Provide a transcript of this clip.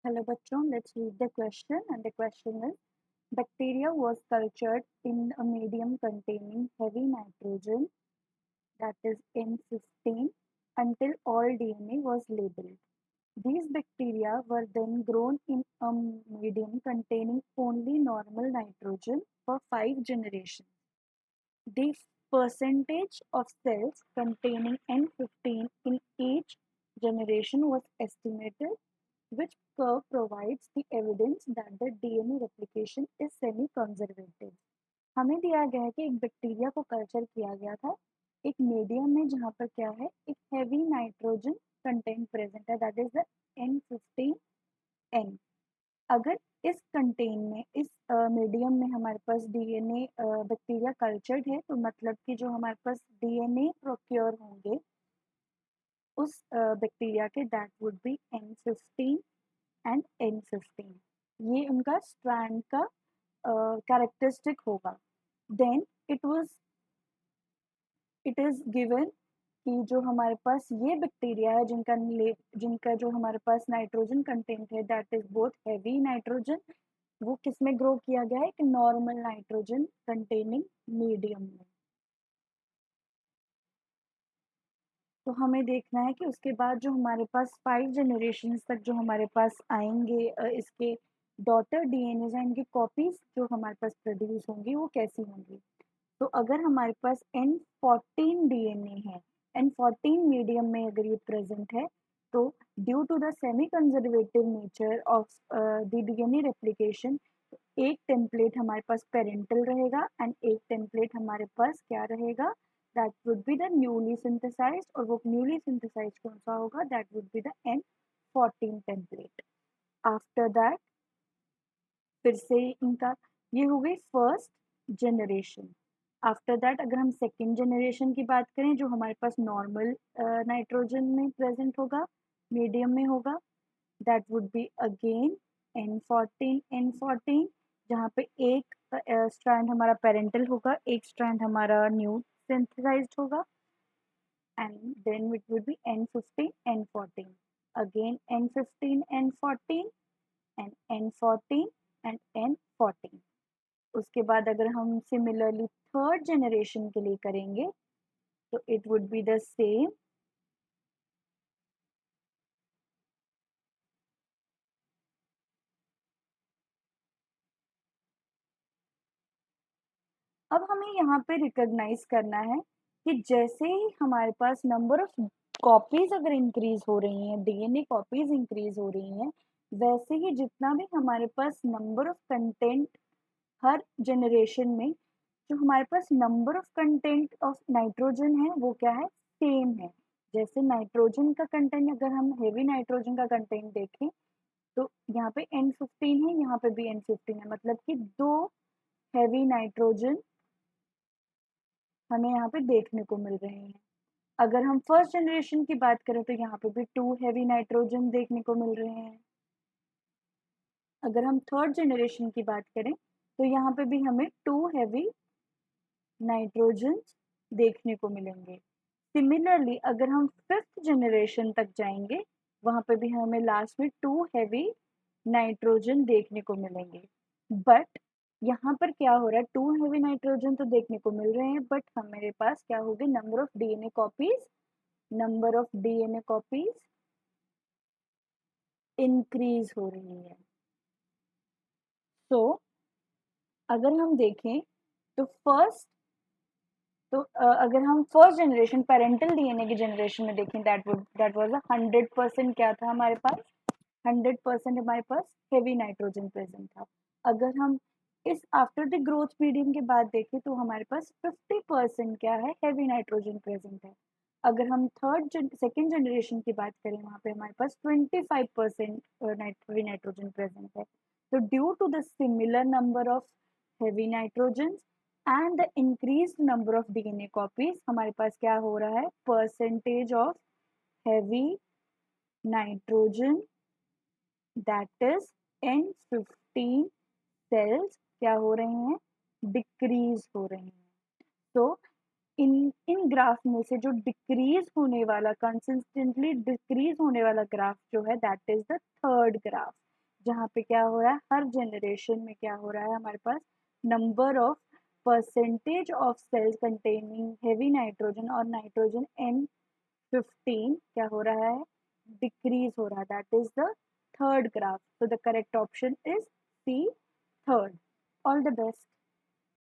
Hello bachon, let's read the question, and the question is bacteria was cultured in a medium containing heavy nitrogen, that is N15, until all DNA was labeled. These bacteria were then grown in a medium containing only normal nitrogen for 5 generations. The percentage of cells containing N15 in each generation was estimated, which curve provides the evidence that the DNA replication is semi-conservative. हमें दिया गया है कि एक bacteria को culture किया गया था एक मीडियम में जहाँ पर क्या है एक हैवी नाइट्रोजन कंटेंट प्रेजेंट है, दैट इज द N15N। अगर इस कंटेन में इस मीडियम में हमारे पास डीएनए बैक्टीरिया कल्चर्ड है, तो मतलब कि जो हमारे पास डीएनए प्रोक्योर होंगे उस बैक्टीरिया के, that would be N15 and N15। ये उनका स्ट्रैंड का कैरेक्टरिस्टिक होगा। देन इट इज गिवन कि जो हमारे पास ये बैक्टीरिया है जिनका जो हमारे पास नाइट्रोजन कंटेंट है that is both heavy nitrogen, वो किस में ग्रो किया गया है, एक नॉर्मल नाइट्रोजन कंटेनिंग मीडियम में। तो हमें देखना है कि उसके बाद जो हमारे पास 5 जनरेशन तक जो हमारे पास आएंगे इसके डॉटर डीएनए या इनकी कॉपीज जो हमारे पास प्रोड्यूस होंगी वो कैसी होंगी। तो अगर हमारे पास N14 डीएनए है, N14 मीडियम में अगर ये प्रेजेंट है, तो due to the semi conservative nature of the DNA replication, एक टेम्पलेट हमारे पास पेरेंटल रहेगा एंड एक टेम्पलेट हमारे पास क्या रहेगा, that would be the newly synthesised, और वो न्यूली सिंथेसाइज्ड कौन सा होगा, that would be the N14 template. After that फिर से इनका ये हो गई फर्स्ट जनरेशन। आफ्टर दैट अगर हम सेकेंड जनरेशन की बात करें, जो हमारे पास नॉर्मल नाइट्रोजन में प्रेजेंट होगा, मीडियम में होगा, that would be again N14 जहाँ पे एक स्ट्रैंड हमारा पेरेंटल होगा, एक स्ट्रैंड हमारा न्यू सिंथेसाइज्ड होगा, and then it would be N15 N14 again N15 N14 and N14 and N14। उसके बाद अगर हम सिमिलरली थर्ड जनरेशन के लिए करेंगे तो it would be the same. अब हमें यहाँ पे रिकॉग्नाइज करना है कि जैसे ही हमारे पास नंबर ऑफ कॉपीज अगर इंक्रीज हो रही हैं, डीएनए कॉपीज इंक्रीज हो रही हैं, वैसे ही जितना भी हमारे पास नंबर ऑफ कंटेंट हर जनरेशन में, जो हमारे पास number of content of nitrogen है वो क्या है, सेम है। जैसे नाइट्रोजन का कंटेंट अगर हम हेवी नाइट्रोजन का कंटेंट देखें तो यहाँ पे N15 है, यहाँ पे भी N15 है, मतलब कि 2 हैवी नाइट्रोजन हमें यहाँ पे देखने को मिल रहे हैं। अगर हम फर्स्ट जनरेशन की बात करें तो यहाँ पे भी 2 हैवी नाइट्रोजन देखने को मिल रहे हैं। अगर हम थर्ड जनरेशन की बात करें तो यहाँ पे भी हमें 2 हैवी नाइट्रोजन देखने को मिलेंगे। सिमिलरली अगर हम फिफ्थ जनरेशन तक जाएंगे, वहां पे भी हमें लास्ट में 2 हैवी नाइट्रोजन देखने को मिलेंगे। बट यहाँ पर क्या हो रहा है, 2 हैवी नाइट्रोजन तो देखने को मिल रहे हैं, बट हमारे पास क्या हो गए, number of DNA copies increase हो रही है। सो अगर हम देखें तो अगर हम फर्स्ट जनरेशन पेरेंटल डीएनए की जनरेशन में देखें, दैट वाज 100% क्या था हमारे पास, 100% हमारे पास हेवी नाइट्रोजन प्रेजेंट था। अगर हम इस आफ्टर द ग्रोथ मीडियम के बाद देखें तो हमारे पास 50% क्या है, हैवी नाइट्रोजन प्रेजेंट है। अगर हम सेकेंड जनरेशन की बात करें, वहाँ पे हमारे पास 25% हैवी नाइट्रोजन प्रेजेंट है। तो due to the similar number of heavy nitrogen and the increase number of DNA copies, हमारे पास क्या हो रहा है, percentage of heavy nitrogen that is N15 cells क्या हो रहे हैं, डिक्रीज हो रहे हैं। तो इन ग्राफ में से जो डिक्रीज होने वाला, कंसिस्टेंटली डिक्रीज होने वाला ग्राफ जो है, that is the third graph. जहाँ पे क्या हो रहा है, हर जनरेशन में क्या हो रहा है, हमारे पास number of percentage of cells containing heavy nitrogen और नाइट्रोजन N15 क्या हो रहा है, डिक्रीज हो रहा है. That is the third graph. So the correct option is C, third. All the best.